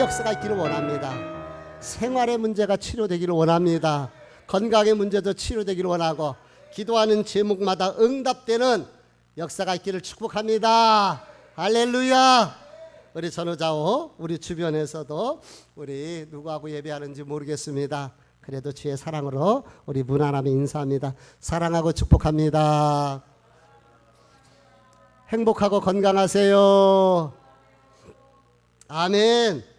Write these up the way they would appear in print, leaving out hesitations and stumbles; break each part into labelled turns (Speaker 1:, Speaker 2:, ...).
Speaker 1: 역사가 있기를 원합니다. 생활의 문제가 치료되기를 원합니다. 건강의 문제도 치료되기를 원하고 기도하는 제목마다 응답되는 역사가 있기를 축복합니다. 할렐루야. 우리 전우자오 우리 주변에서도 우리 누구하고 예배하는지 모르겠습니다. 그래도 주의 사랑으로 우리 무난함에 인사합니다. 사랑하고 축복합니다. 행복하고 건강하세요. 아멘.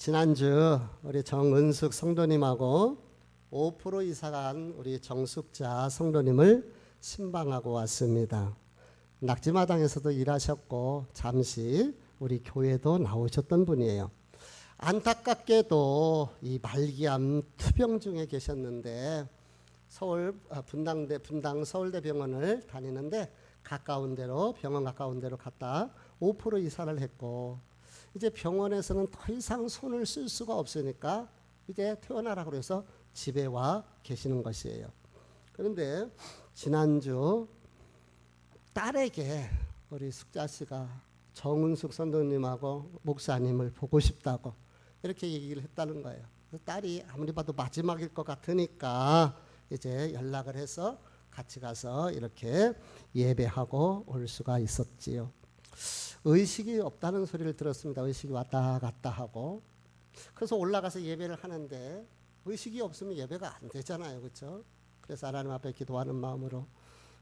Speaker 1: 지난주 우리 정은숙 성도님하고 5% 이사간 우리 정숙자 성도님을 신방하고 왔습니다. 낙지마당에서도 일하셨고 잠시 우리 교회도 나오셨던 분이에요. 안타깝게도 이 말기암 투병 중에 계셨는데 서울 분당 서울대병원을 다니는데 가까운 데로 병원 가까운 데로 갔다 5% 이사를 했고 이제 병원에서는 더 이상 손을 쓸 수가 없으니까 이제 퇴원하라고 해서 집에 와 계시는 것이에요. 그런데 지난주 딸에게 우리 숙자 씨가 정은숙 선도님하고 목사님을 보고 싶다고 이렇게 얘기를 했다는 거예요. 딸이 아무리 봐도 마지막일 것 같으니까 이제 연락을 해서 같이 가서 이렇게 예배하고 올 수가 있었지요. 의식이 없다는 소리를 들었습니다. 의식이 왔다 갔다 하고. 그래서 올라가서 예배를 하는데 의식이 없으면 예배가 안 되잖아요. 그렇죠? 그래서 하나님 앞에 기도하는 마음으로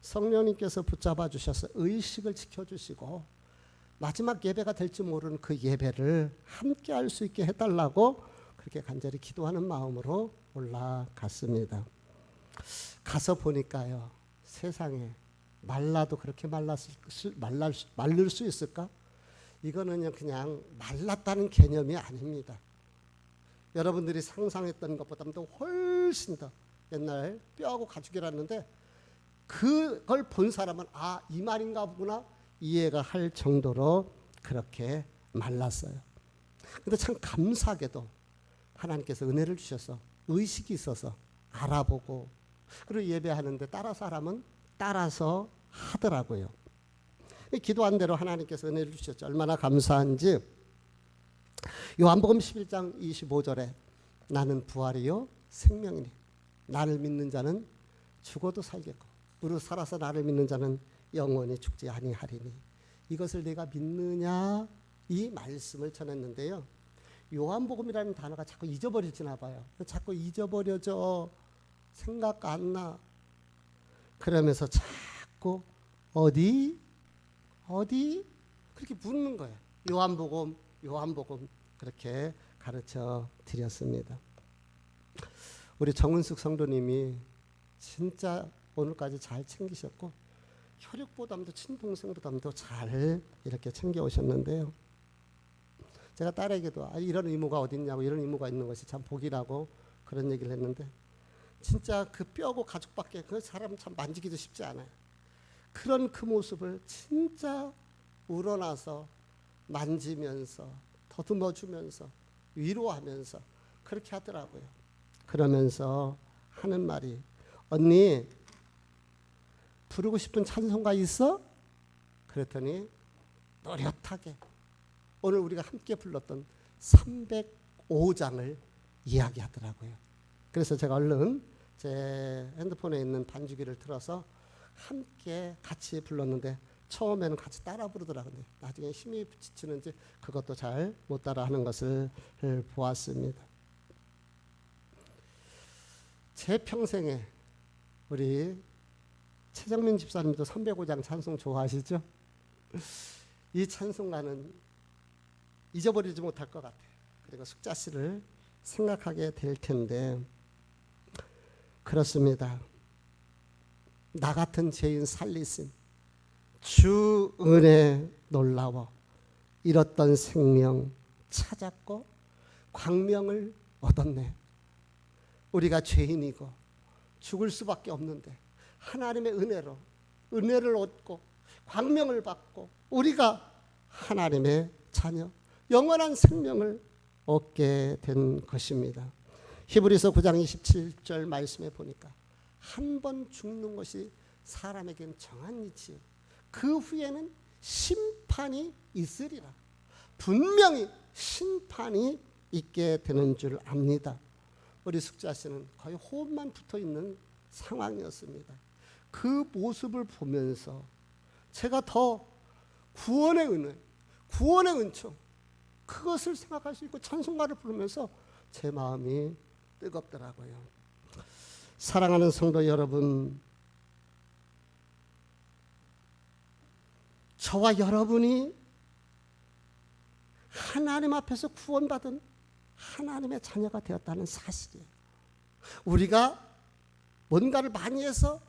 Speaker 1: 성령님께서 붙잡아 주셔서 의식을 지켜주시고 마지막 예배가 될지 모르는 그 예배를 함께 할 수 있게 해달라고 그렇게 간절히 기도하는 마음으로 올라갔습니다. 가서 보니까요. 세상에 말라도 그렇게 말를 수 있을까? 이거는 그냥 말랐다는 개념이 아닙니다. 여러분들이 상상했던 것보다도 훨씬 더 옛날 뼈하고 가죽이라는데 그걸 본 사람은 아, 이 말인가 보구나 이해가 할 정도로 그렇게 말랐어요. 근데 참 감사하게도 하나님께서 은혜를 주셔서 의식이 있어서 알아보고 그리고 예배하는데 사람은 따라서 하더라고요. 기도한 대로 하나님께서 은혜를 주셨죠. 얼마나 감사한지 요한복음 11장 25절에 나는 부활이요 생명이니 나를 믿는 자는 죽어도 살겠고 무릇 살아서 나를 믿는 자는 영원히 죽지 아니하리니 이것을 내가 믿느냐 이 말씀을 전했는데요. 요한복음이라는 단어가 자꾸 잊어버리지나 봐요. 자꾸 잊어버려져 생각 안 나. 그러면서 자꾸 어디 그렇게 묻는 거예요. 요한복음 그렇게 가르쳐 드렸습니다. 우리 정은숙 성도님이 진짜 오늘까지 잘 챙기셨고 혈육보담도 친동생보담도 잘 이렇게 챙겨오셨는데요. 제가 딸에게도 이런 이모가 어딨냐고 이런 이모가 있는 것이 참 복이라고 그런 얘기를 했는데 진짜 그 뼈고 가죽밖에 그 사람 참 만지기도 쉽지 않아요. 그런 그 모습을 진짜 우러나서 만지면서 더듬어주면서 위로하면서 그렇게 하더라고요. 그러면서 하는 말이 언니 부르고 싶은 찬송가 있어? 그랬더니 노릇하게 오늘 우리가 함께 불렀던 305장을 이야기하더라고요. 그래서 제가 얼른 제 핸드폰에 있는 반주기를 틀어서 함께 같이 불렀는데 처음에는 같이 따라 부르더라고요. 나중에 힘이 지치는지 그것도 잘 못 따라 하는 것을 보았습니다. 제 평생에 우리 최정민 집사님도 305장 찬송 좋아하시죠? 이 찬송가는 잊어버리지 못할 것 같아요. 그리고 숙자 씨를 생각하게 될 텐데 그렇습니다. 나 같은 죄인 살리심 주 은혜 놀라워 잃었던 생명 찾았고 광명을 얻었네. 우리가 죄인이고 죽을 수밖에 없는데 하나님의 은혜를 얻고 광명을 받고 우리가 하나님의 자녀 영원한 생명을 얻게 된 것입니다. 히브리서 9장 27절 말씀에 보니까 한 번 죽는 것이 사람에겐 정한 이치요 그 후에는 심판이 있으리라. 분명히 심판이 있게 되는 줄 압니다. 우리 숙자 씨는 거의 호흡만 붙어있는 상황이었습니다. 그 모습을 보면서 제가 더 구원의 은혜, 구원의 은총, 그것을 생각할 수 있고 찬송가를 부르면서 제 마음이 뜨겁더라고요. 사랑하는 성도 여러분, 저와 여러분이 하나님 앞에서 구원받은 하나님의 자녀가 되었다는 사실이에요. 우리가 뭔가를 많이 해서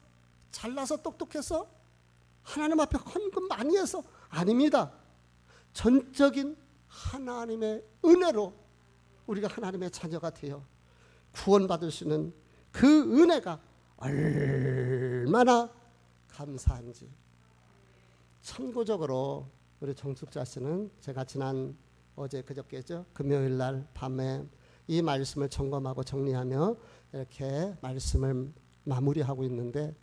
Speaker 1: 잘나서 똑똑해서 하나님 앞에 헌금 많이 해서 아닙니다. 전적인 하나님의 은혜로 우리가 하나님의 자녀가 되어 구원받을 수 있는 그 은혜가 얼마나 감사한지. 참고적으로 우리 정숙자 씨는 제가 지난 어제 그저께죠, 금요일 날 밤에 이 말씀을 점검하고 정리하며 이렇게 말씀을 마무리하고 있는데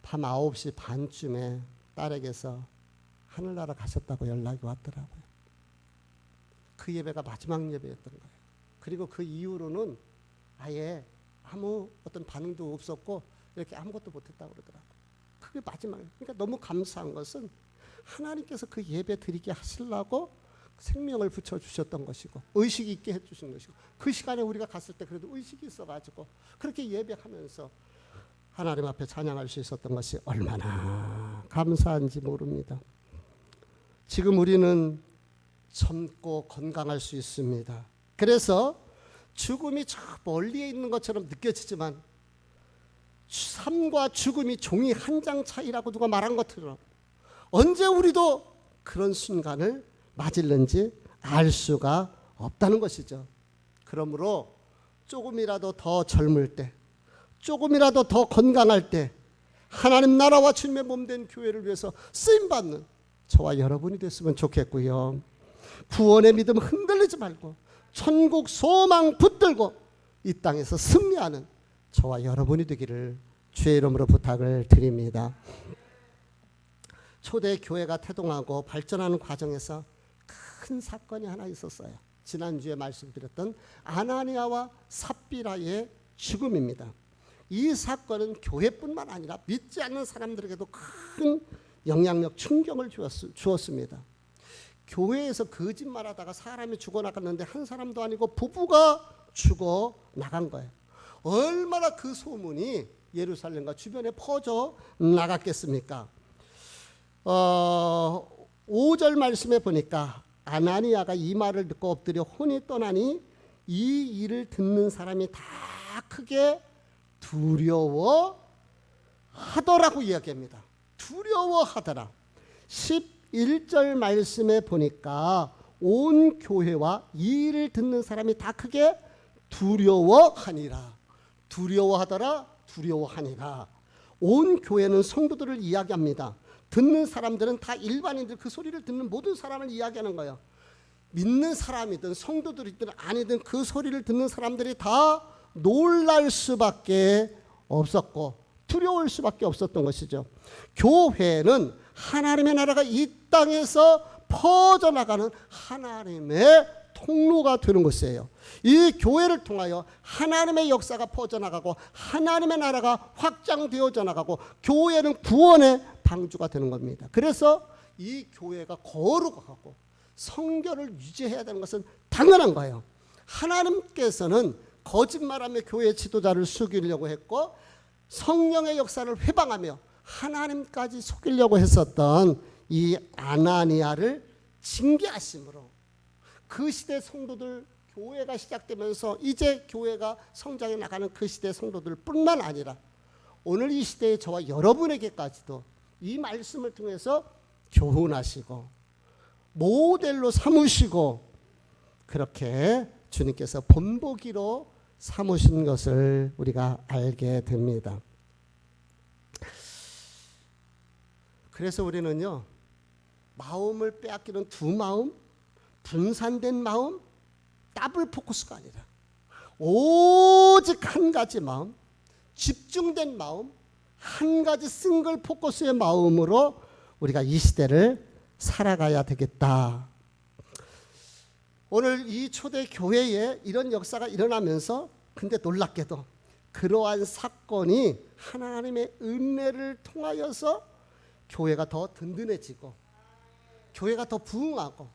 Speaker 1: 밤 9시 반쯤에 딸에게서 하늘나라 가셨다고 연락이 왔더라고요. 그 예배가 마지막 예배였던 거예요. 그리고 그 이후로는 아예 아무 어떤 반응도 없었고 이렇게 아무것도 못했다고 그러더라고요. 그게 마지막이에요. 그러니까 너무 감사한 것은 하나님께서 그 예배 드리게 하시려고 생명을 붙여주셨던 것이고 의식이 있게 해주신 것이고 그 시간에 우리가 갔을 때 그래도 의식이 있어가지고 그렇게 예배하면서 하나님 앞에 찬양할 수 있었던 것이 얼마나 감사한지 모릅니다. 지금 우리는 젊고 건강할 수 있습니다. 그래서 죽음이 저 멀리에 있는 것처럼 느껴지지만 삶과 죽음이 종이 한 장 차이라고 누가 말한 것처럼 언제 우리도 그런 순간을 맞을는지 알 수가 없다는 것이죠. 그러므로 조금이라도 더 젊을 때, 조금이라도 더 건강할 때 하나님 나라와 주님의 몸된 교회를 위해서 쓰임받는 저와 여러분이 됐으면 좋겠고요. 구원의 믿음 흔들리지 말고 천국 소망 붙들고 이 땅에서 승리하는 저와 여러분이 되기를 주의 이름으로 부탁을 드립니다. 초대 교회가 태동하고 발전하는 과정에서 큰 사건이 하나 있었어요. 지난주에 말씀드렸던 아나니아와 삽비라의 죽음입니다. 이 사건은 교회뿐만 아니라 믿지 않는 사람들에게도 큰 영향력, 충격을 주었습니다. 교회에서 거짓말하다가 사람이 죽어나갔는데 한 사람도 아니고 부부가 죽어나간 거예요. 얼마나 그 소문이 예루살렘과 주변에 퍼져 나갔겠습니까? 5절 말씀에 보니까 아나니아가 이 말을 듣고 엎드려 혼이 떠나니 이 일을 듣는 사람이 다 크게 두려워하더라고 이야기합니다. 두려워하더라. 11절 말씀에 보니까 온 교회와 이 일을 듣는 사람이 다 크게 두려워하니라. 두려워하더라, 두려워하니라. 온 교회는 성도들을 이야기합니다. 듣는 사람들은 다 일반인들, 그 소리를 듣는 모든 사람을 이야기하는 거예요. 믿는 사람이든 성도들이든 아니든 그 소리를 듣는 사람들이 다 놀랄 수밖에 없었고 두려울 수밖에 없었던 것이죠. 교회는 하나님의 나라가 이 땅에서 퍼져나가는 하나님의 통로가 되는 것이에요. 이 교회를 통하여 하나님의 역사가 퍼져나가고 하나님의 나라가 확장되어져 나가고 교회는 구원의 방주가 되는 겁니다. 그래서 이 교회가 거룩하고 성결을 유지해야 되는 것은 당연한 거예요. 하나님께서는 거짓말하며 교회 지도자를 속이려고 했고 성령의 역사를 회방하며 하나님까지 속이려고 했었던 이 아나니아를 징계하심으로 그 시대 성도들, 교회가 시작되면서 이제 교회가 성장해 나가는 그 시대 성도들 뿐만 아니라 오늘 이 시대의 저와 여러분에게까지도 이 말씀을 통해서 교훈하시고 모델로 삼으시고 그렇게 주님께서 본보기로 삼으신 것을 우리가 알게 됩니다. 그래서 우리는요, 마음을 빼앗기는 두 마음, 분산된 마음, 더블 포커스가 아니라 오직 한 가지 마음, 집중된 마음, 한 가지 싱글 포커스의 마음으로 우리가 이 시대를 살아가야 되겠다. 오늘 이 초대 교회에 이런 역사가 일어나면서 근데 놀랍게도 그러한 사건이 하나님의 은혜를 통하여서 교회가 더 든든해지고 교회가 더 부흥하고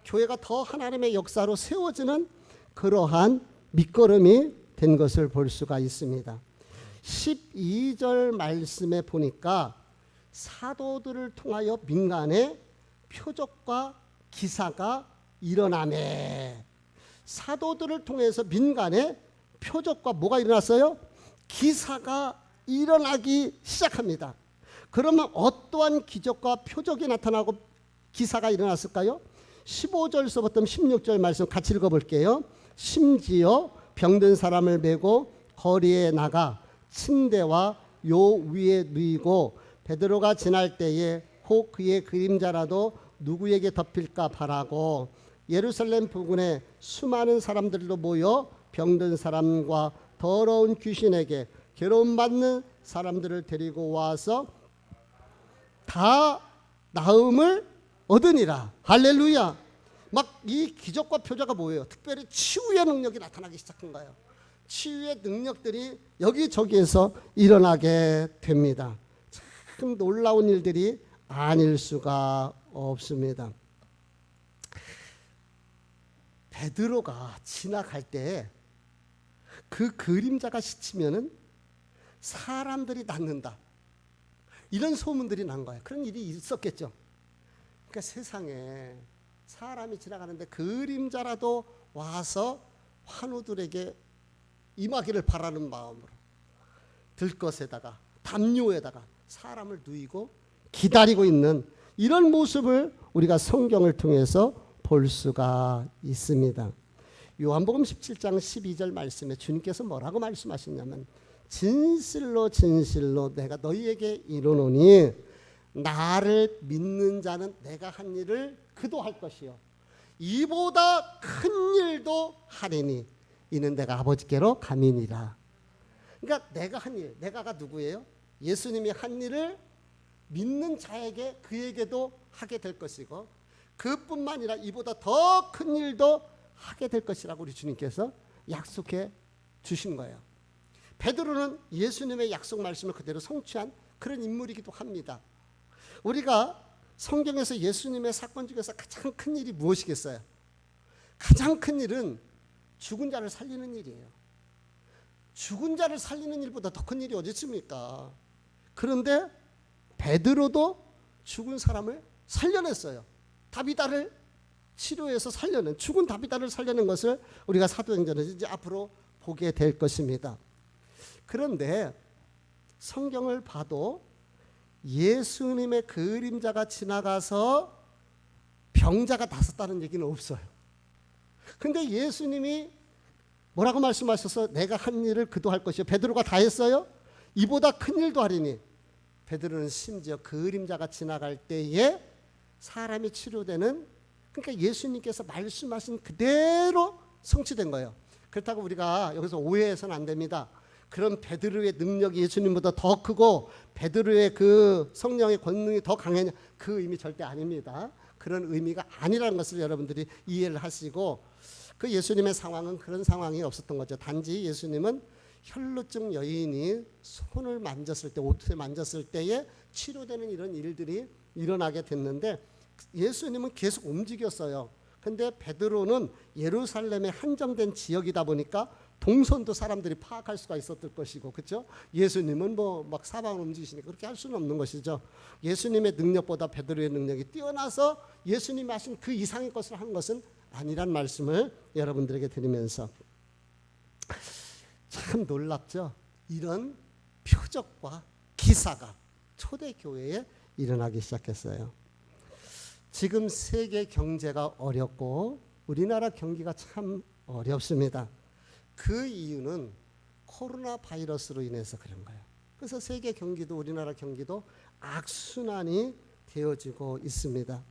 Speaker 1: 교회가 더 하나님의 역사로 세워지는 그러한 밑거름이 된 것을 볼 수가 있습니다. 12절 말씀에 보니까 사도들을 통하여 민간에 표적과 기사가 일어나매. 사도들을 통해서 민간에 표적과 뭐가 일어났어요? 기사가 일어나기 시작합니다. 그러면 어떠한 기적과 표적이 나타나고 기사가 일어났을까요? 15절서부터 16절 말씀 같이 읽어볼게요. 심지어 병든 사람을 메고 거리에 나가 침대와 요 위에 누이고 베드로가 지날 때에 혹 그의 그림자라도 누구에게 덮일까 바라고 예루살렘 부근에 수많은 사람들도 모여 병든 사람과 더러운 귀신에게 괴로움받는 사람들을 데리고 와서 다 나음을 얻으니라. 할렐루야. 막 이 기적과 표적가 뭐예요? 특별히 치유의 능력이 나타나기 시작한 거예요. 치유의 능력들이 여기저기에서 일어나게 됩니다. 참 놀라운 일들이 아닐 수가 없습니다. 베드로가 지나갈 때 그 그림자가 스치면은 사람들이 낫는다. 이런 소문들이 난 거예요. 그런 일이 있었겠죠. 그러니까 세상에 사람이 지나가는데 그림자라도 와서 환우들에게 임하기를 바라는 마음으로 들것에다가 담요에다가 사람을 누이고 기다리고 있는 이런 모습을 우리가 성경을 통해서 볼 수가 있습니다. 요한복음 17장 12절 말씀에 주님께서 뭐라고 말씀하셨냐면 진실로 진실로 내가 너희에게 이르노니 나를 믿는 자는 내가 한 일을 그도 할 것이요 이보다 큰 일도 하리니 이는 내가 아버지께로 감이니라. 그러니까 내가 한 일, 내가가 누구예요? 예수님이 한 일을 믿는 자에게 그에게도 하게 될 것이고 그뿐만 아니라 이보다 더 큰 일도 하게 될 것이라고 우리 주님께서 약속해 주신 거예요. 베드로는 예수님의 약속 말씀을 그대로 성취한 그런 인물이기도 합니다. 우리가 성경에서 예수님의 사건 중에서 가장 큰 일이 무엇이겠어요? 가장 큰 일은 죽은 자를 살리는 일이에요. 죽은 자를 살리는 일보다 더 큰 일이 어디 있습니까? 그런데 베드로도 죽은 사람을 살려냈어요. 다비다를 치료해서 살려낸 죽은 다비다를 살려낸 것을 우리가 사도행전에서 이제 앞으로 보게 될 것입니다. 그런데 성경을 봐도 예수님의 그림자가 지나가서 병자가 낫았다는 얘기는 없어요. 근데 예수님이 뭐라고 말씀하셔서 내가 한 일을 그도 할 것이요 베드로가 다 했어요? 이보다 큰 일도 하리니. 베드로는 심지어 그림자가 지나갈 때에 사람이 치료되는, 그러니까 예수님께서 말씀하신 그대로 성취된 거예요. 그렇다고 우리가 여기서 오해해서는 안 됩니다. 그런 베드로의 능력이 예수님보다 더 크고 베드로의 그 성령의 권능이 더 강했냐, 그 의미 절대 아닙니다. 그런 의미가 아니라는 것을 여러분들이 이해를 하시고, 그 예수님의 상황은 그런 상황이 없었던 거죠. 단지 예수님은 혈루증 여인이 손을 만졌을 때, 옷을 만졌을 때에 치료되는 이런 일들이 일어나게 됐는데 예수님은 계속 움직였어요. 근데 베드로는 예루살렘의 한정된 지역이다 보니까 동선도 사람들이 파악할 수가 있었을 것이고, 그렇죠? 예수님은 뭐 막 사방을 움직이시니까 그렇게 할 수는 없는 것이죠. 예수님의 능력보다 베드로의 능력이 뛰어나서 예수님이 하신 그 이상의 것을 한 것은 아니란 말씀을 여러분들에게 드리면서, 참 놀랍죠? 이런 표적과 기사가 초대교회에 일어나기 시작했어요. 지금 세계 경제가 어렵고 우리나라 경기가 참 어렵습니다. 그 이유는 코로나 바이러스로 인해서 그런 거예요. 그래서 세계 경기도 우리나라 경기도 악순환이 되어지고 있습니다.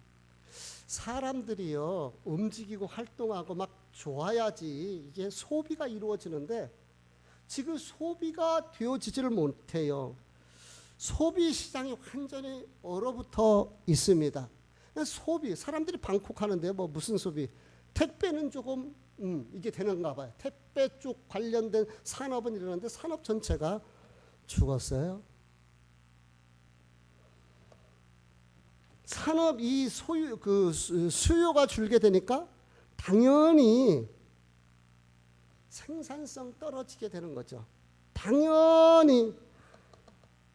Speaker 1: 사람들이요 움직이고 활동하고 막 좋아야지 이게 소비가 이루어지는데 지금 소비가 되어지지를 못해요. 소비 시장이 완전히 얼어붙어 있습니다. 소비, 사람들이 방콕하는데 뭐 무슨 소비? 택배는 조금 이게 되는가 봐요. 택배 쪽 관련된 산업은 일어났는데 산업 전체가 죽었어요. 산업 이 수요가 줄게 되니까 당연히 생산성 떨어지게 되는 거죠. 당연히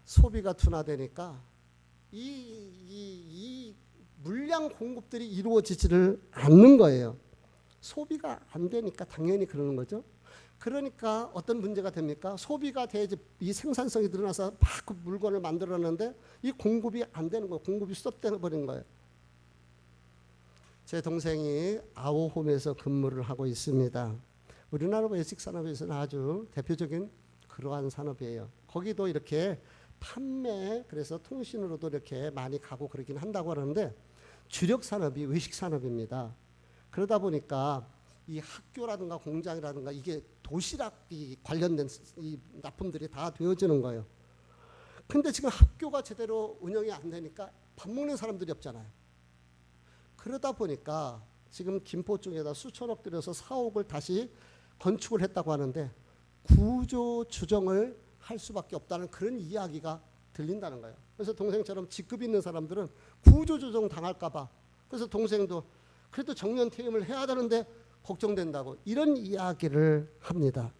Speaker 1: 소비가 둔화되니까 이 물량 공급들이 이루어지지를 않는 거예요. 소비가 안 되니까 당연히 그러는 거죠. 그러니까 어떤 문제가 됩니까? 소비가 돼야지 이 생산성이 늘어나서 막 그 물건을 만들어내는데 이 공급이 안 되는 거예요. 공급이 스톱되어 버린 거예요. 제 동생이 아오홈에서 근무를 하고 있습니다. 우리나라 외식 산업에서는 아주 대표적인 그러한 산업이에요. 거기도 이렇게 판매, 그래서 통신으로도 이렇게 많이 가고 그러긴 한다고 하는데 주력 산업이 외식 산업입니다. 그러다 보니까 이 학교라든가 공장이라든가 이게 도시락이 관련된 이 납품들이 다 되어지는 거예요. 근데 지금 학교가 제대로 운영이 안 되니까 밥 먹는 사람들이 없잖아요. 그러다 보니까 지금 김포 쪽에다 수천억 들여서 사옥을 다시 건축을 했다고 하는데 구조 조정을 할 수밖에 없다는 그런 이야기가 들린다는 거예요. 그래서 동생처럼 직급 있는 사람들은 구조 조정 당할까 봐, 그래서 동생도 그래도 정년 퇴임을 해야 되는데 걱정된다고 이런 이야기를 합니다.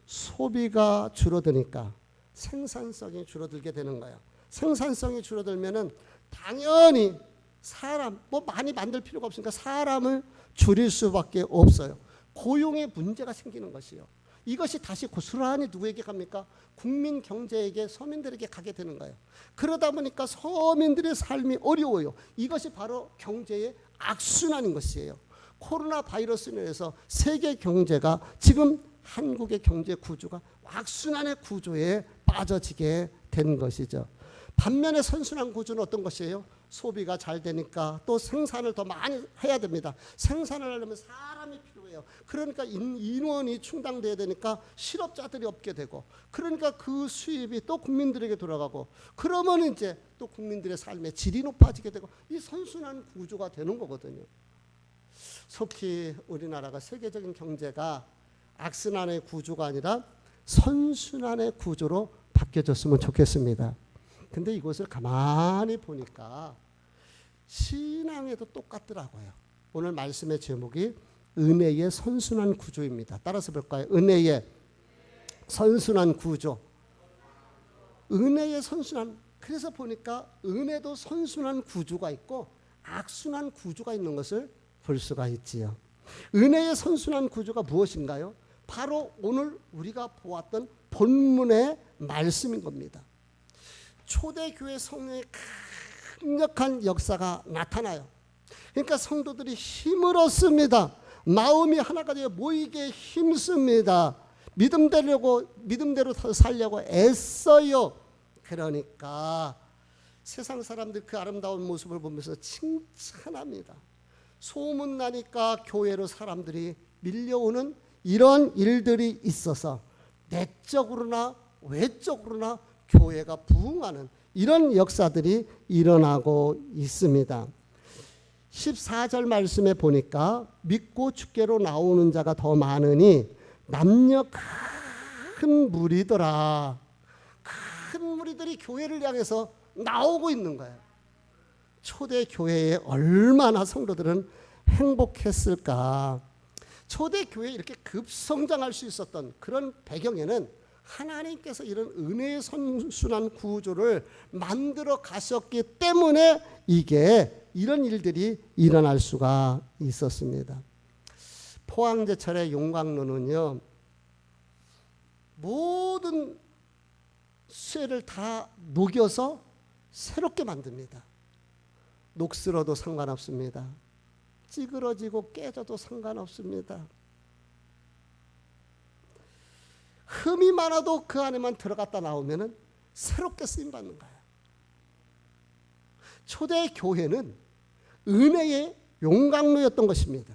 Speaker 1: 소비가 줄어드니까 생산성이 줄어들게 되는 거예요. 생산성이 줄어들면은 당연히 사람 뭐 많이 만들 필요가 없으니까 사람을 줄일 수밖에 없어요. 고용의 문제가 생기는 것이요. 이것이 다시 고스란히 누구에게 갑니까? 국민 경제에게, 서민들에게 가게 되는 거예요. 그러다 보니까 서민들의 삶이 어려워요. 이것이 바로 경제의 악순환인 것이에요. 코로나 바이러스로 인해서 세계 경제가 지금 한국의 경제 구조가 악순환의 구조에 빠져지게 된 것이죠. 반면에 선순환 구조는 어떤 것이에요? 소비가 잘 되니까 또 생산을 더 많이 해야 됩니다. 생산을 하려면 사람이 필요해요. 그러니까 인원이 충당돼야 되니까 실업자들이 없게 되고, 그러니까 그 수입이 또 국민들에게 돌아가고, 그러면 이제 또 국민들의 삶의 질이 높아지게 되고, 이 선순환 구조가 되는 거거든요. 속히 우리나라가 세계적인 경제가 악순환의 구조가 아니라 선순환의 구조로 바뀌어졌으면 좋겠습니다. 근데 이것을 가만히 보니까 신앙에도 똑같더라고요. 오늘 말씀의 제목이 은혜의 선순환 구조입니다. 따라서 볼까요? 은혜의 선순환 구조. 은혜의 선순환. 그래서 보니까 은혜도 선순환 구조가 있고 악순환 구조가 있는 것을 볼 수가 있지요. 은혜의 선순환 구조가 무엇인가요? 바로 오늘 우리가 보았던 본문의 말씀인 겁니다. 초대교회 성령의 강력한 역사가 나타나요. 그러니까 성도들이 힘을 얻습니다. 마음이 하나가 되어 모이게 힘씁니다. 믿음대로 살려고 애써요. 그러니까 세상 사람들 그 아름다운 모습을 보면서 칭찬합니다. 소문나니까 교회로 사람들이 밀려오는 이런 일들이 있어서 내적으로나 외적으로나 교회가 부흥하는 이런 역사들이 일어나고 있습니다. 14절 말씀에 보니까 믿고 주께로 나오는 자가 더 많으니 남녀 큰 무리더라. 큰 무리들이 교회를 향해서 나오고 있는 거예요. 초대 교회에 얼마나 성도들은 행복했을까. 초대 교회에 이렇게 급성장할 수 있었던 그런 배경에는 하나님께서 이런 은혜의 선순환 구조를 만들어 가셨기 때문에 이런 일들이 일어날 수가 있었습니다. 포항제철의 용광로는요, 모든 쇠를 다 녹여서 새롭게 만듭니다. 녹슬어도 상관없습니다. 찌그러지고 깨져도 상관없습니다. 흠이 많아도 그 안에만 들어갔다 나오면 새롭게 쓰임받는 거예요. 초대 교회는 은혜의 용광로였던 것입니다.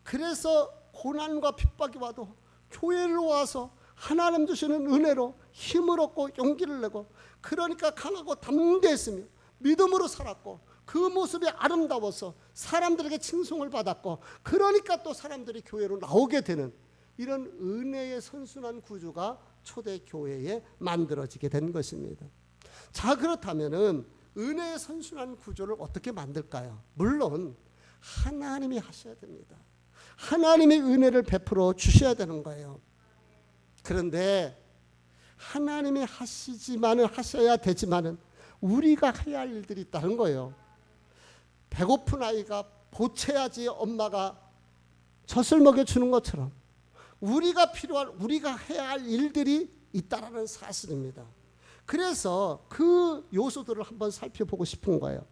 Speaker 1: 그래서 고난과 핍박이 와도 교회로 와서 하나님 주시는 은혜로 힘을 얻고 용기를 내고, 그러니까 강하고 담대했으며 믿음으로 살았고, 그 모습이 아름다워서 사람들에게 칭송을 받았고, 그러니까 또 사람들이 교회로 나오게 되는 이런 은혜의 선순환 구조가 초대 교회에 만들어지게 된 것입니다. 자, 그렇다면은 은혜의 선순환 구조를 어떻게 만들까요? 물론 하나님이 하셔야 됩니다. 하나님이 은혜를 베풀어 주셔야 되는 거예요. 그런데 하나님이 하셔야 되지만은 우리가 해야 할 일들이 있다는 거예요. 배고픈 아이가 보채야지 엄마가 젖을 먹여주는 것처럼 우리가 해야 할 일들이 있다라는 사실입니다. 그래서 그 요소들을 한번 살펴보고 싶은 거예요.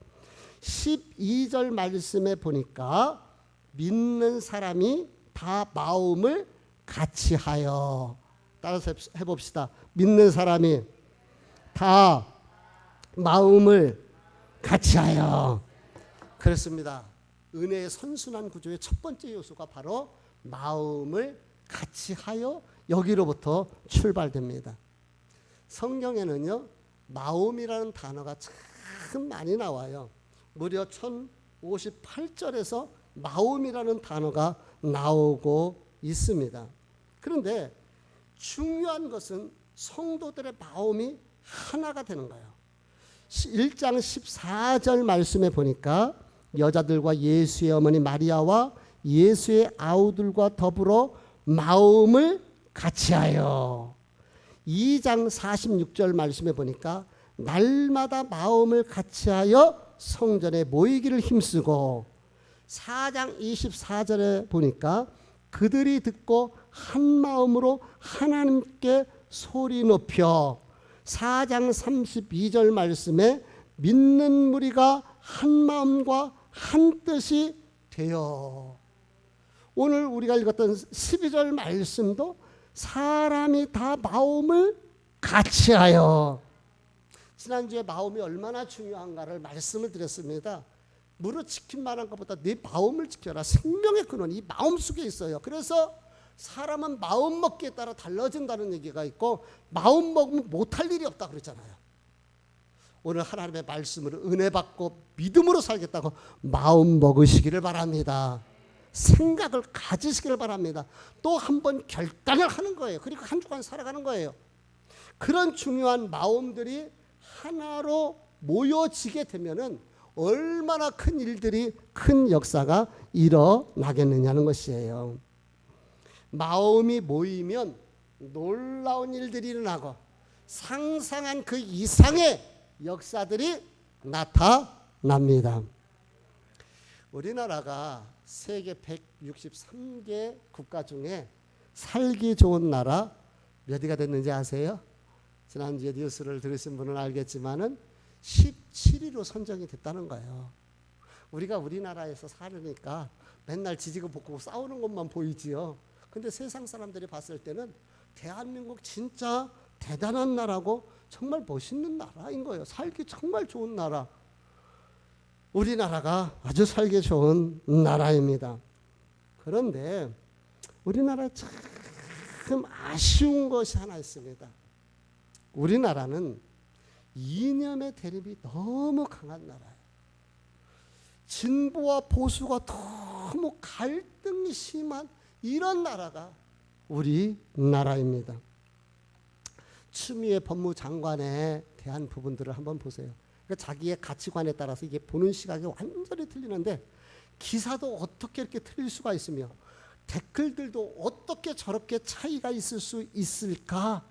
Speaker 1: 12절 말씀에 보니까 믿는 사람이 다 마음을 같이 하여, 따라서 해봅시다. 믿는 사람이 다 마음을 같이 하여. 그렇습니다. 은혜의 선순환 구조의 첫 번째 요소가 바로 마음을 같이 하여, 여기로부터 출발됩니다. 성경에는요, 마음이라는 단어가 참 많이 나와요. 무려 1058절에서 마음이라는 단어가 나오고 있습니다. 그런데 중요한 것은 성도들의 마음이 하나가 되는 거예요. 1장 14절 말씀에 보니까 여자들과 예수의 어머니 마리아와 예수의 아우들과 더불어 마음을 같이하여. 2장 46절 말씀에 보니까 날마다 마음을 같이하여 성전에 모이기를 힘쓰고, 4장 24절에 보니까 그들이 듣고 한 마음으로 하나님께 소리 높여, 4장 32절 말씀에 믿는 무리가 한 마음과 한 뜻이 되어. 오늘 우리가 읽었던 12절 말씀도 사람이 다 마음을 같이하여. 지난주에 마음이 얼마나 중요한가를 말씀을 드렸습니다. 무릇 지킨 만한 것보다 내 마음을 지켜라. 생명의 근원이 이 마음 속에 있어요. 그래서 사람은 마음 먹기에 따라 달라진다는 얘기가 있고, 마음 먹으면 못할 일이 없다 그랬잖아요. 오늘 하나님의 말씀으로 은혜 받고 믿음으로 살겠다고 마음 먹으시기를 바랍니다. 생각을 가지시기를 바랍니다. 또 한 번 결단을 하는 거예요. 그리고 한 주간 살아가는 거예요. 그런 중요한 마음들이 하나로 모여지게 되면은 얼마나 큰 일들이, 큰 역사가 일어나겠느냐는 것이에요. 마음이 모이면 놀라운 일들이 일어나고 상상한 그 이상의 역사들이 나타납니다. 우리나라가 세계 163개 국가 중에 살기 좋은 나라 몇 위가 됐는지 아세요? 지난주에 뉴스를 들으신 분은 알겠지만은 17위로 선정이 됐다는 거예요. 우리가 우리나라에서 살으니까 맨날 지지고 볶고 싸우는 것만 보이지요. 근데 세상 사람들이 봤을 때는 대한민국 진짜 대단한 나라고 정말 멋있는 나라인 거예요. 살기 정말 좋은 나라. 우리나라가 아주 살기 좋은 나라입니다. 그런데 우리나라에 참 아쉬운 것이 하나 있습니다. 우리나라는 이념의 대립이 너무 강한 나라예요. 진보와 보수가 너무 갈등이 심한 이런 나라가 우리나라입니다. 추미애 법무장관에 대한 부분들을 한번 보세요. 그러니까 자기의 가치관에 따라서 이게 보는 시각이 완전히 틀리는데, 기사도 어떻게 이렇게 틀릴 수가 있으며 댓글들도 어떻게 저렇게 차이가 있을 수 있을까?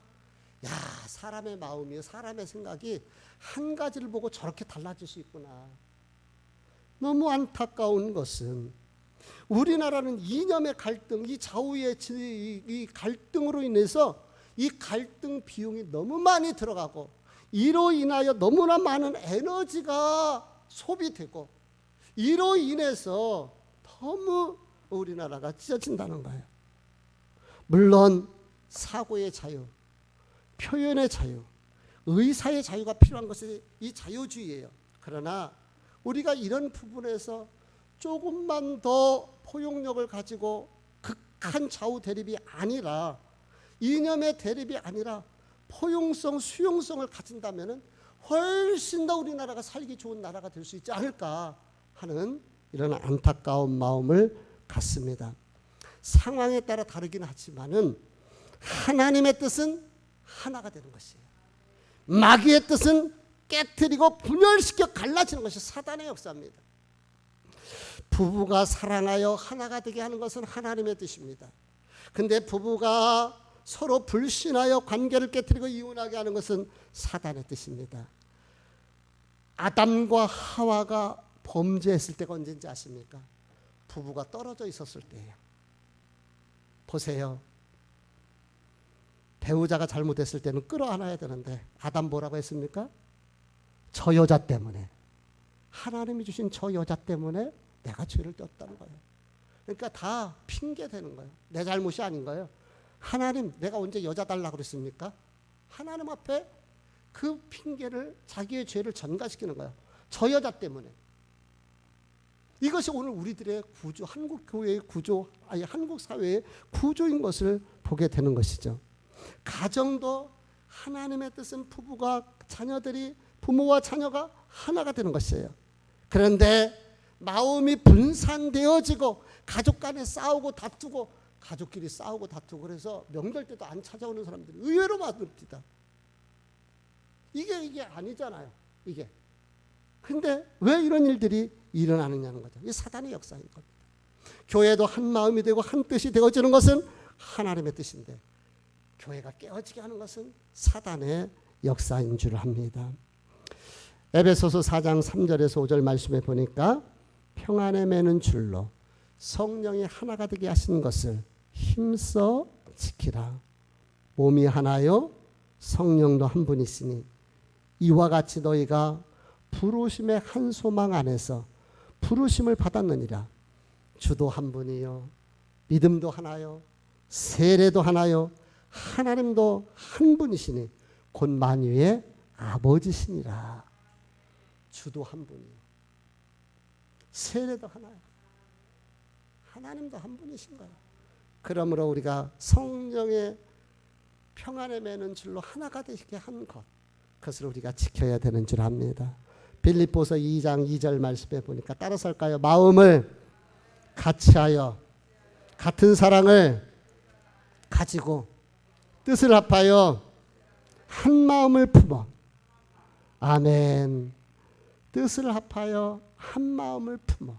Speaker 1: 야, 사람의 마음이, 사람의 생각이 한 가지를 보고 저렇게 달라질 수 있구나. 너무 안타까운 것은 우리나라는 이념의 갈등, 이 좌우의 이 갈등으로 인해서 이 갈등 비용이 너무 많이 들어가고, 이로 인하여 너무나 많은 에너지가 소비되고, 이로 인해서 너무 우리나라가 찢어진다는 거예요. 물론 사고의 자유, 표현의 자유, 의사의 자유가 필요한 것이 이 자유주의예요. 그러나 우리가 이런 부분에서 조금만 더 포용력을 가지고 극한 좌우 대립이 아니라, 이념의 대립이 아니라 포용성, 수용성을 가진다면 훨씬 더 우리나라가 살기 좋은 나라가 될 수 있지 않을까 하는 이런 안타까운 마음을 갖습니다. 상황에 따라 다르긴 하지만은 하나님의 뜻은 하나가 되는 것이에요. 마귀의 뜻은 깨트리고 분열시켜 갈라지는 것이 사단의 역사입니다. 부부가 사랑하여 하나가 되게 하는 것은 하나님의 뜻입니다. 근데 부부가 서로 불신하여 관계를 깨트리고 이혼하게 하는 것은 사단의 뜻입니다. 아담과 하와가 범죄했을 때가 언제인지 아십니까? 부부가 떨어져 있었을 때예요. 보세요. 배우자가 잘못했을 때는 끌어안아야 되는데 아담 뭐라고 했습니까? 저 여자 때문에, 하나님이 주신 저 여자 때문에 내가 죄를 졌다는 거예요. 그러니까 다 핑계 대는 거예요. 내 잘못이 아닌 거예요. 하나님, 내가 언제 여자 달라고 그랬습니까? 하나님 앞에 그 핑계를, 자기의 죄를 전가시키는 거예요. 저 여자 때문에. 이것이 오늘 우리들의 구조, 한국 교회의 구조, 아니 한국 사회의 구조인 것을 보게 되는 것이죠. 가정도 하나님의 뜻은 부부가, 자녀들이, 부모와 자녀가 하나가 되는 것이에요. 그런데 마음이 분산되어지고 가족 간에 싸우고 다투고, 가족끼리 싸우고 다투고, 그래서 명절 때도 안 찾아오는 사람들이 의외로 많습니다. 이게 아니잖아요. 이게. 근데 왜 이런 일들이 일어나느냐는 거죠. 이 사단의 역사인 겁니다. 교회도 한 마음이 되고 한 뜻이 되어지는 것은 하나님의 뜻인데, 교회가 깨어지게 하는 것은 사단의 역사인 줄 압니다. 에베소서 4장 3절에서 5절 말씀에 보니까 평안에 매는 줄로 성령이 하나가 되게 하신 것을 힘써 지키라. 몸이 하나요 성령도 한 분이시니 이와 같이 너희가 부르심의 한 소망 안에서 부르심을 받았느니라. 주도 한 분이요, 믿음도 하나요, 세례도 하나요, 하나님도 한 분이시니 곧 만유의 아버지시니라. 주도 한 분이요, 세례도 하나요, 하나님도 한 분이신 거예요. 그러므로 우리가 성령의 평안에 매는 줄로 하나가 되게 한 것, 그것을 우리가 지켜야 되는 줄 압니다. 빌립보서 2장 2절 말씀에 보니까 따라서 할까요? 마음을 같이하여 같은 사랑을 가지고 뜻을 합하여 한 마음을 품어. 아멘. 뜻을 합하여 한 마음을 품어.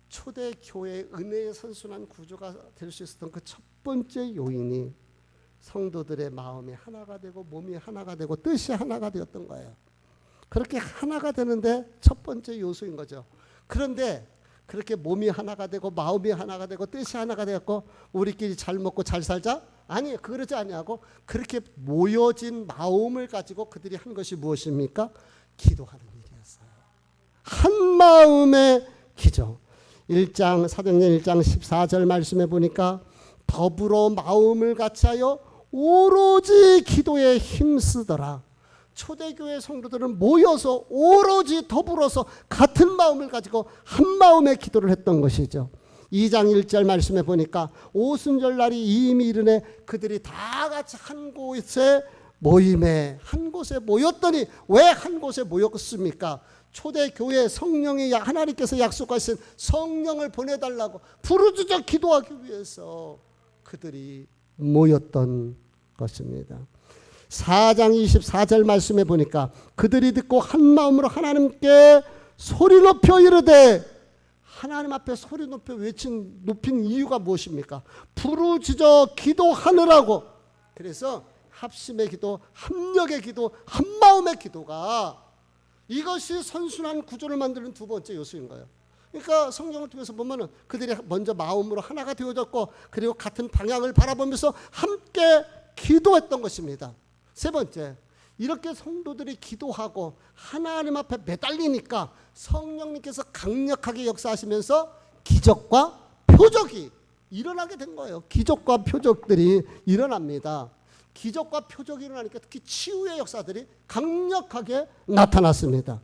Speaker 1: 초대교회의 은혜의 선순환 구조가 될 수 있었던 그 첫 번째 요인이 성도들의 마음이 하나가 되고 몸이 하나가 되고 뜻이 하나가 되었던 거예요. 그렇게 하나가 되는데 첫 번째 요소인 거죠. 그런데 그렇게 몸이 하나가 되고 마음이 하나가 되고 뜻이 하나가 되었고 우리끼리 잘 먹고 잘 살자? 아니에요. 그러지 아니하고 그렇게 모여진 마음을 가지고 그들이 한 것이 무엇입니까? 기도하는 일이었어요. 한 마음의 기도. 1장 사도행전 1장 14절 말씀에 보니까 더불어 마음을 같이하여 오로지 기도에 힘쓰더라. 초대교회 성도들은 모여서 오로지 더불어서 같은 마음을 가지고 한 마음의 기도를 했던 것이죠. 2장 1절 말씀에 보니까 오순절날이 이미 이르네 그들이 다 같이 한 곳에 모임에 한 곳에 모였더니 왜 한 곳에 모였습니까? 초대교회 성령이 하나님께서 약속하신 성령을 보내달라고 부르짖어 기도하기 위해서 그들이 모였던 것입니다. 4장 24절 말씀에 보니까 그들이 듣고 한 마음으로 하나님께 소리 높여 이르되, 하나님 앞에 소리 높여 높인 이유가 무엇입니까? 부르짖어 기도하느라고. 그래서 합심의 기도, 합력의 기도, 한마음의 기도가 이것이 선순환 구조를 만드는 두 번째 요소인 거예요. 그러니까 성경을 통해서 보면은 그들이 먼저 마음으로 하나가 되어졌고 그리고 같은 방향을 바라보면서 함께 기도했던 것입니다. 세 번째, 이렇게 성도들이 기도하고 하나님 앞에 매달리니까 성령님께서 강력하게 역사하시면서 기적과 표적이 일어나게 된 거예요. 기적과 표적들이 일어납니다. 기적과 표적이 일어나니까 특히 치유의 역사들이 강력하게 나타났습니다.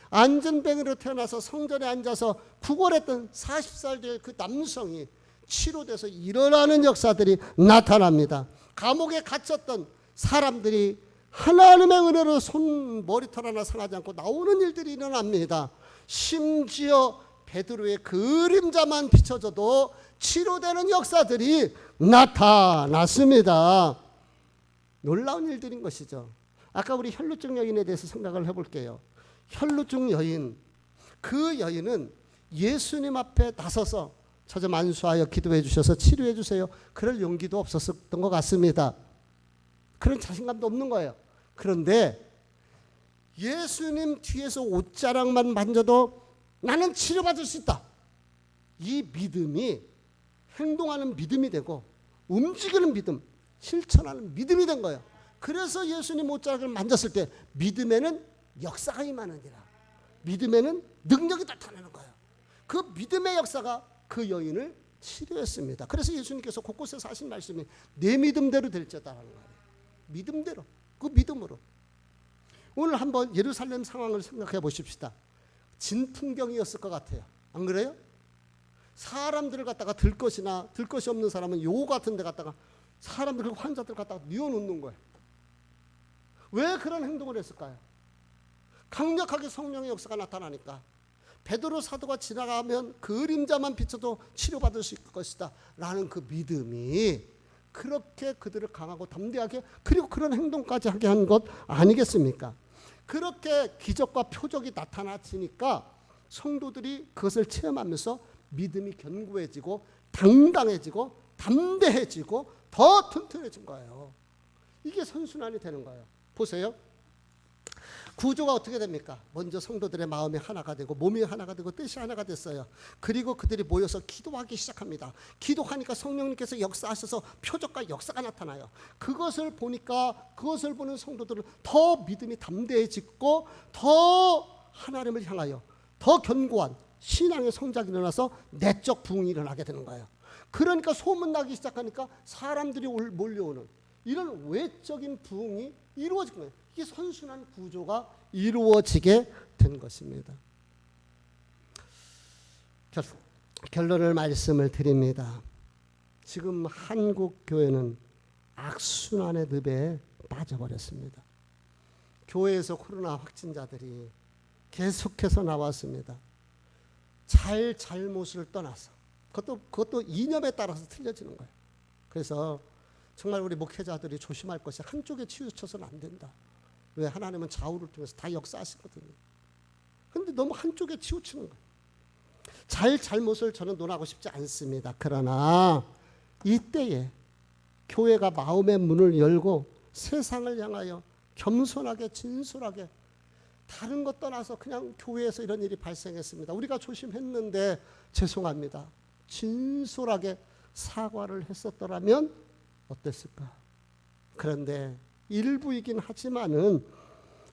Speaker 1: 안전병으로 태어나서 성전에 앉아서 구걸했던 40살 될 그 남성이 치료돼서 일어나는 역사들이 나타납니다. 감옥에 갇혔던 사람들이 하나님의 은혜로 머리털 하나 상하지 않고 나오는 일들이 일어납니다. 심지어 베드로의 그림자만 비춰져도 치료되는 역사들이 나타났습니다. 놀라운 일들인 것이죠. 아까 우리 혈루증 여인에 대해서 생각을 해볼게요. 혈루증 여인, 그 여인은 예수님 앞에 나서서 저 좀 안수하여 기도해 주셔서 치료해 주세요, 그럴 용기도 없었던 것 같습니다. 그런 자신감도 없는 거예요. 그런데 예수님 뒤에서 옷자락만 만져도 나는 치료받을 수 있다, 이 믿음이 행동하는 믿음이 되고 움직이는 믿음, 실천하는 믿음이 된 거예요. 그래서 예수님 옷자락을 만졌을 때 믿음에는 역사가 임하느니라, 믿음에는 능력이 나타나는 거예요. 그 믿음의 역사가 그 여인을 치료했습니다. 그래서 예수님께서 곳곳에서 하신 말씀이 내 믿음대로 될지어다라는 거예요. 믿음대로, 그 믿음으로. 오늘 한번 예루살렘 상황을 생각해 보십시다. 진풍경이었을 것 같아요. 안 그래요? 사람들을 갖다가 들 것이 없는 사람은 요 같은 데 갖다가 사람들, 환자들 갖다가 뉘어놓는 거예요. 왜 그런 행동을 했을까요? 강력하게 성령의 역사가 나타나니까. 베드로 사도가 지나가면 그림자만 비춰도 치료받을 수 있을 것이다 라는 그 믿음이 그렇게 그들을 강하고 담대하게, 그리고 그런 행동까지 하게 한 것 아니겠습니까? 그렇게 기적과 표적이 나타나지니까 성도들이 그것을 체험하면서 믿음이 견고해지고 당당해지고 담대해지고 더 튼튼해진 거예요. 이게 선순환이 되는 거예요. 보세요. 구조가 어떻게 됩니까? 먼저 성도들의 마음이 하나가 되고 몸이 하나가 되고 뜻이 하나가 됐어요. 그리고 그들이 모여서 기도하기 시작합니다. 기도하니까 성령님께서 역사하셔서 표적과 역사가 나타나요. 그것을 보니까, 그것을 보는 성도들은 더 믿음이 담대해지고 더 하나님을 향하여 더 견고한 신앙의 성장이 일어나서 내적 부흥이 일어나게 되는 거예요. 그러니까 소문나기 시작하니까 사람들이 몰려오는 이런 외적인 부흥이 이루어진 거예요. 이 선순환 구조가 이루어지게 된 것입니다. 결론을 말씀을 드립니다. 지금 한국 교회는 악순환의 늪에 빠져버렸습니다. 교회에서 코로나 확진자들이 계속해서 나왔습니다. 잘못을 떠나서 그것도 이념에 따라서 틀려지는 거예요. 그래서 정말 우리 목회자들이 조심할 것이, 한쪽에 치우쳐서는 안 된다. 왜? 하나님은 좌우를 통해서 다 역사하시거든요. 그런데 너무 한쪽에 치우치는 거예요. 잘못을 저는 논하고 싶지 않습니다. 그러나 이때에 교회가 마음의 문을 열고 세상을 향하여 겸손하게 진솔하게, 다른 것 떠나서 그냥 교회에서 이런 일이 발생했습니다, 우리가 조심했는데 죄송합니다, 진솔하게 사과를 했었더라면 어땠을까? 그런데 일부이긴 하지만은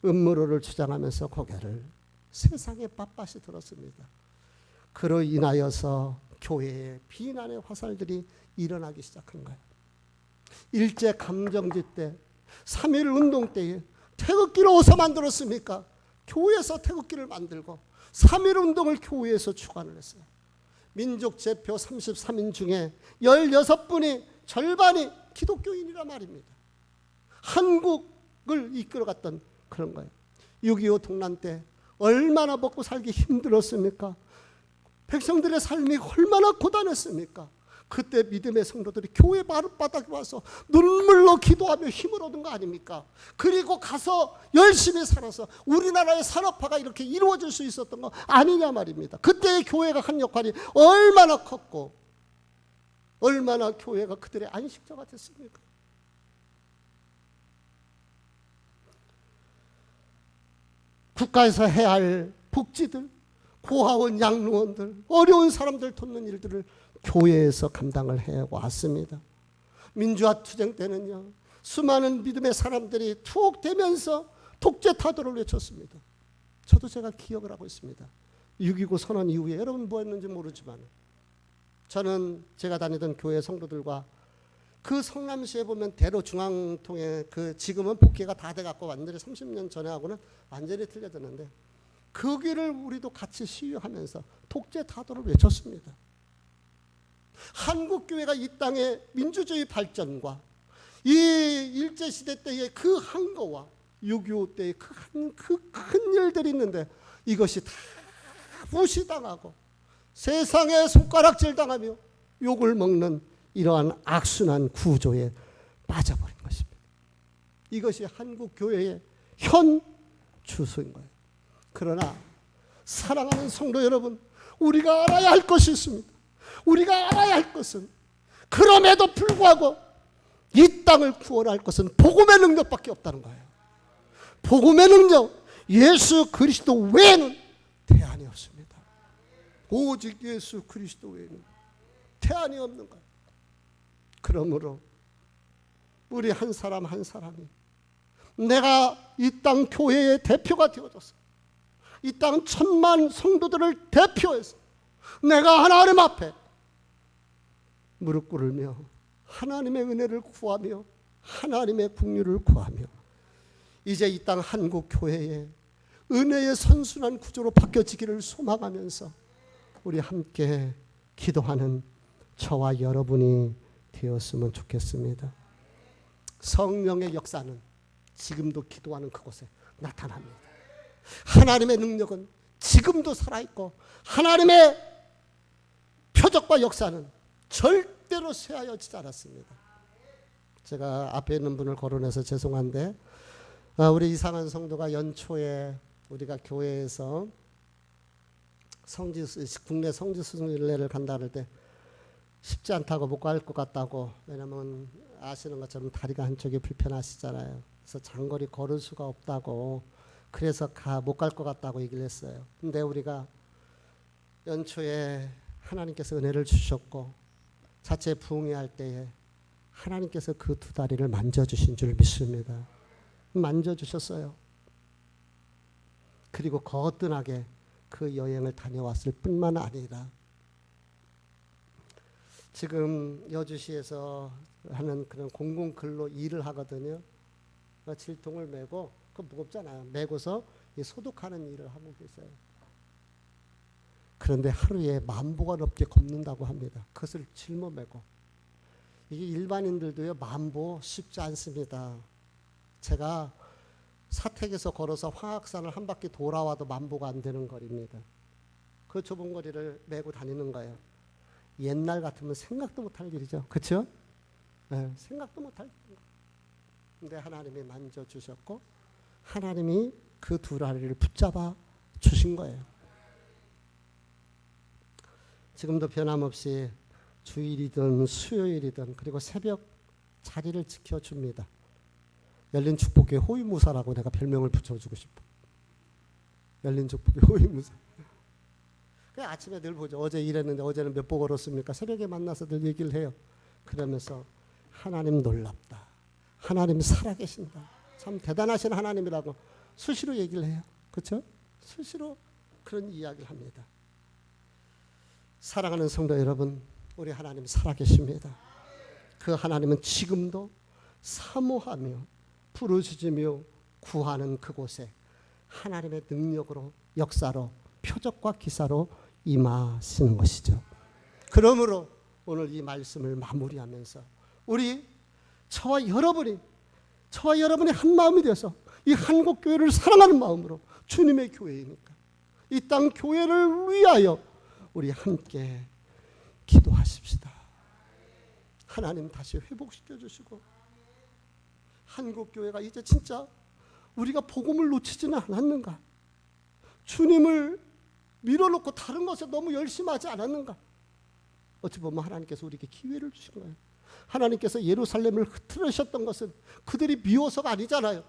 Speaker 1: 음모론을 주장하면서 고개를 세상에 빳빳이 들었습니다. 그로 인하여서 교회에 비난의 화살들이 일어나기 시작한 거예요. 일제 감정지 때, 3.1 운동 때에 태극기를 어디서 만들었습니까? 교회에서 태극기를 만들고 3.1 운동을 교회에서 주관을 했어요. 민족제표 33인 중에 16분이, 절반이 기독교인이란 말입니다. 한국을 이끌어갔던 그런 거예요. 6.25 동란 때 얼마나 먹고 살기 힘들었습니까? 백성들의 삶이 얼마나 고단했습니까? 그때 믿음의 성도들이 교회 바닥에 와서 눈물로 기도하며 힘을 얻은 거 아닙니까? 그리고 가서 열심히 살아서 우리나라의 산업화가 이렇게 이루어질 수 있었던 거 아니냐 말입니다. 그때의 교회가 한 역할이 얼마나 컸고 얼마나 교회가 그들의 안식처가 됐습니까? 국가에서 해야 할 복지들, 고아원, 양로원들, 어려운 사람들 돕는 일들을 교회에서 감당을 해왔습니다. 민주화 투쟁 때는요, 수많은 믿음의 사람들이 투옥되면서 독재 타도를 외쳤습니다. 저도 제가 기억을 하고 있습니다. 6.29 선언 이후에 여러분 뭐 했는지 모르지만 저는 제가 다니던 교회 성도들과 그 성남시에 보면 대로 중앙통에 그 지금은 복개가 다 돼갖고 완전히 30년 전에 하고는 완전히 틀려졌는데 거기를 우리도 같이 시위하면서 독재 타도를 외쳤습니다. 한국교회가 이 땅의 민주주의 발전과 이 일제시대 때의 그 한거와 6.25 때의 그 큰 일들이 있는데 이것이 다 무시당하고 세상에 손가락질 당하며 욕을 먹는 이러한 악순환 구조에 빠져버린 것입니다. 이것이 한국 교회의 현 추세인 거예요. 그러나 사랑하는 성도 여러분, 우리가 알아야 할 것이 있습니다. 우리가 알아야 할 것은 그럼에도 불구하고 이 땅을 구원할 것은 복음의 능력밖에 없다는 거예요. 복음의 능력, 예수 그리스도 외에는 대안이 없습니다. 오직 예수 그리스도 외에는 대안이 없는 거예요. 그러므로 우리 한 사람 한 사람이 내가 이 땅 교회의 대표가 되어줘서 이 땅 1000만 성도들을 대표해서 내가 하나님 앞에 무릎 꿇으며 하나님의 은혜를 구하며 하나님의 긍휼을 구하며 이제 이 땅 한국 교회에 은혜의 선순환 구조로 바뀌어지기를 소망하면서 우리 함께 기도하는 저와 여러분이 되었으면 좋겠습니다. 성령의 역사는 지금도 기도하는 그곳에 나타납니다. 하나님의 능력은 지금도 살아있고 하나님의 표적과 역사는 절대로 쇠하여지지 않았습니다. 제가 앞에 있는 분을 거론해서 죄송한데 우리 이상한 성도가 연초에 우리가 교회에서 국내 성지순례를 간다 할 때 쉽지 않다고 못 갈 것 같다고, 왜냐면 아시는 것처럼 다리가 한쪽이 불편하시잖아요. 그래서 장거리 걸을 수가 없다고, 그래서 못 갈 것 같다고 얘기를 했어요. 근데 우리가 연초에 하나님께서 은혜를 주셨고 자체 부흥회할 때에 하나님께서 그 두 다리를 만져주신 줄 믿습니다. 만져주셨어요. 그리고 거뜬하게 그 여행을 다녀왔을 뿐만 아니라 지금 여주시에서 하는 그런 공공근로 일을 하거든요. 질통을 메고, 그 무겁잖아요. 메고서 소독하는 일을 하고 계세요. 그런데 하루에 10,000보가 넘게 걷는다고 합니다. 그것을 짊어메고. 이게 일반인들도요, 10,000보 쉽지 않습니다. 제가 사택에서 걸어서 황악산을 한 바퀴 돌아와도 10,000보가 안 되는 거리입니다. 그 좁은 거리를 메고 다니는 거예요. 옛날 같으면 생각도 못할 일이죠. 그렇죠? 네, 생각도 못할 일이죠. 근데 하나님이 만져주셨고 하나님이 그 두 다리를 붙잡아 주신 거예요. 지금도 변함없이 주일이든 수요일이든 그리고 새벽 자리를 지켜줍니다. 열린 축복의 호위무사라고 내가 별명을 붙여주고 싶어. 열린 축복의 호위무사. 그냥 아침에 늘 보죠. 어제 일했는데 어제는 몇 보 걸었습니까? 새벽에 만나서 늘 얘기를 해요. 그러면서 하나님 놀랍다. 하나님 살아계신다. 참 대단하신 하나님이라고 수시로 얘기를 해요. 그렇죠? 수시로 그런 이야기를 합니다. 사랑하는 성도 여러분, 우리 하나님 살아계십니다. 그 하나님은 지금도 사모하며 부르짖으며 구하는 그곳에 하나님의 능력으로, 역사로, 표적과 기사로 임하시는 것이죠. 그러므로 오늘 이 말씀을 마무리하면서 우리 저와 여러분이 한 마음이 되어서 이 한국교회를 사랑하는 마음으로, 주님의 교회이니까 이 땅 교회를 위하여 우리 함께 기도하십시다. 하나님 다시 회복시켜 주시고 한국교회가 이제 진짜 우리가 복음을 놓치지는 않았는가? 주님을 밀어놓고 다른 것에 너무 열심하지 않았는가? 어찌 보면 하나님께서 우리에게 기회를 주신 거예요. 하나님께서 예루살렘을 흐트러셨던 것은 그들이 미워서가 아니잖아요.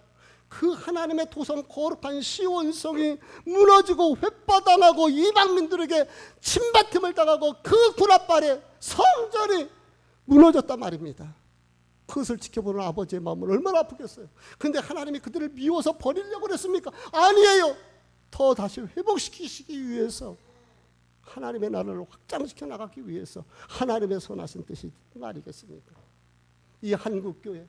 Speaker 1: 그 하나님의 도성 거룩한 시온성이 무너지고 회파당하고 이방민들에게 침뱉음을 당하고 그 군합발에 성전이 무너졌단 말입니다. 그것을 지켜보는 아버지의 마음은 얼마나 아프겠어요. 그런데 하나님이 그들을 미워서 버리려고 그랬습니까? 아니에요. 더 다시 회복시키시기 위해서, 하나님의 나라를 확장시켜 나가기 위해서 하나님의 선하신 뜻이 아니겠습니까? 이 한국교회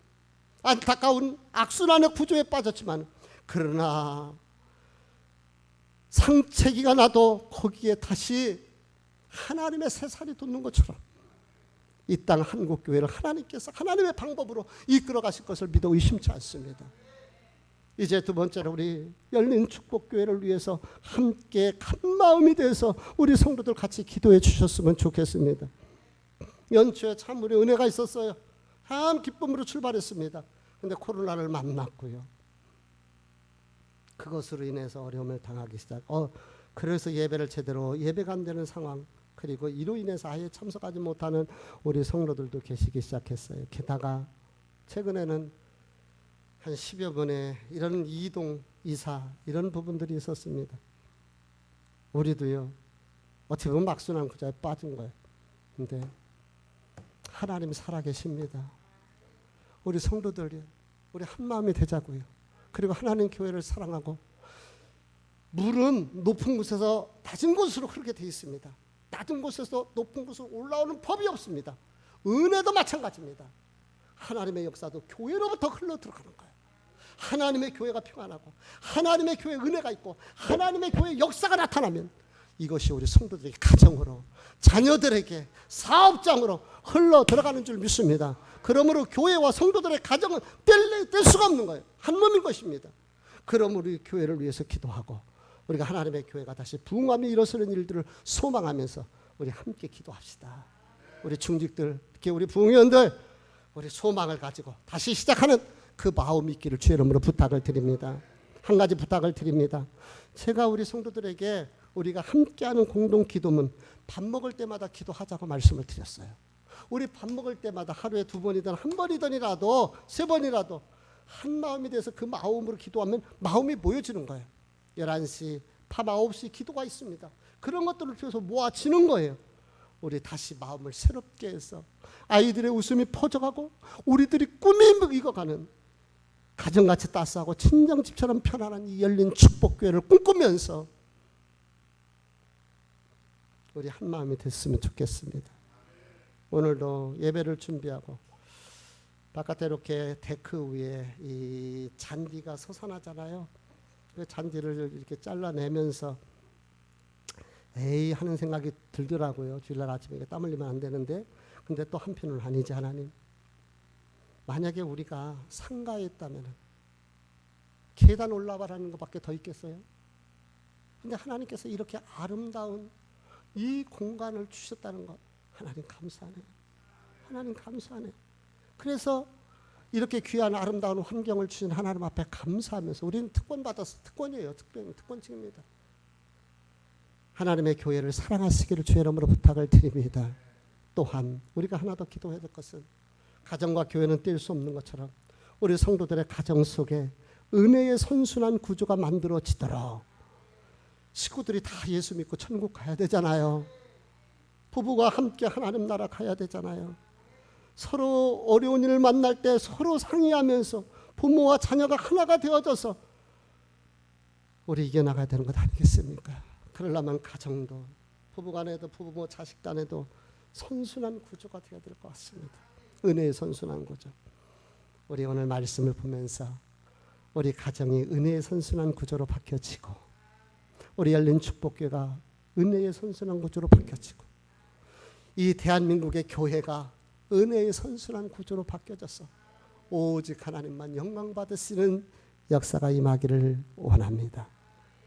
Speaker 1: 안타까운 악순환의 구조에 빠졌지만, 그러나 상체기가 나도 거기에 다시 하나님의 새살이 돋는 것처럼 이 땅 한국교회를 하나님께서 하나님의 방법으로 이끌어 가실 것을 믿어 의심치 않습니다. 이제 두 번째로 우리 열린 축복교회를 위해서 함께 한 마음이 돼서 우리 성도들 같이 기도해 주셨으면 좋겠습니다. 연초에 참 우리 은혜가 있었어요. 참 기쁨으로 출발했습니다. 근데 코로나를 만났고요. 그것으로 인해서 어려움을 당하기 시작. 그래서 예배를 제대로 예배가 안 되는 상황, 그리고 이로 인해서 아예 참석하지 못하는 우리 성도들도 계시기 시작했어요. 게다가 최근에는 한 10여 번의 이런 이동, 이사 이런 부분들이 있었습니다. 우리도요. 어떻게 보면 막순환 구자에 빠진 거예요. 근데 하나님이 살아계십니다. 우리 성도들이 우리 한 마음이 되자고요. 그리고 하나님 교회를 사랑하고, 물은 높은 곳에서 낮은 곳으로 흐르게 되어 있습니다. 낮은 곳에서 높은 곳으로 올라오는 법이 없습니다. 은혜도 마찬가지입니다. 하나님의 역사도 교회로부터 흘러 들어가는 거예요. 하나님의 교회가 평안하고 하나님의 교회에 은혜가 있고 하나님의 교회의 역사가 나타나면 이것이 우리 성도들의 가정으로, 자녀들에게, 사업장으로 흘러 들어가는 줄 믿습니다. 그러므로 교회와 성도들의 가정은 뗄 수가 없는 거예요. 한 몸인 것입니다. 그러므로 우리 교회를 위해서 기도하고, 우리가 하나님의 교회가 다시 부흥하며 일어서는 일들을 소망하면서 우리 함께 기도합시다. 우리 중직들, 특히 우리 부흥위원들, 우리 소망을 가지고 다시 시작하는 그 마음이 있기를 주의 이름으로 부탁을 드립니다. 한 가지 부탁을 드립니다. 제가 우리 성도들에게 우리가 함께하는 공동 기도문, 밥 먹을 때마다 기도하자고 말씀을 드렸어요. 우리 밥 먹을 때마다 하루에 2번이든 1번이든이라도 3번이라도 한 마음이 돼서 그 마음으로 기도하면 마음이 모여지는 거예요. 11시, 밤 9시 기도가 있습니다. 그런 것들을 통해서 모아지는 거예요. 우리 다시 마음을 새롭게 해서 아이들의 웃음이 퍼져가고 우리들이 꿈이 익어가는 가정같이 따스하고 친정집처럼 편안한 이 열린 축복교회를 꿈꾸면서 우리 한 마음이 됐으면 좋겠습니다. 오늘도 예배를 준비하고 바깥에 이렇게 데크 위에 이 잔디가 솟아나잖아요. 그 잔디를 이렇게 잘라내면서 에이 하는 생각이 들더라고요. 주일날 아침에 땀 흘리면 안 되는데, 근데 또 한편은 아니지 하나님. 만약에 우리가 상가에 있다면 계단 올라가라는 것밖에 더 있겠어요? 근데 하나님께서 이렇게 아름다운 이 공간을 주셨다는 것, 하나님 감사하네요. 하나님 감사하네요. 그래서 이렇게 귀한 아름다운 환경을 주신 하나님 앞에 감사하면서 우리는 특권 받아서, 특권이에요. 특권층입니다. 하나님의 교회를 사랑하시기를 주의 이름으로 부탁을 드립니다. 또한 우리가 하나 더 기도해야 될 것은, 가정과 교회는 뗄 수 없는 것처럼 우리 성도들의 가정 속에 은혜의 선순환 구조가 만들어지도록, 식구들이 다 예수 믿고 천국 가야 되잖아요. 부부가 함께 하나님 나라 가야 되잖아요. 서로 어려운 일을 만날 때 서로 상의하면서 부모와 자녀가 하나가 되어져서 우리 이겨나가야 되는 것 아니겠습니까? 그러려면 가정도, 부부간에도, 부모 자식 간에도 선순환 구조가 되어야 될 것 같습니다. 은혜의 선순환 구조. 우리 오늘 말씀을 보면서 우리 가정이 은혜의 선순환 구조로 바뀌어지고, 우리 열린 축복교회가 은혜의 선순환 구조로 바뀌어지고, 이 대한민국의 교회가 은혜의 선순환 구조로 바뀌어져서 오직 하나님만 영광 받으시는 역사가 임하기를 원합니다.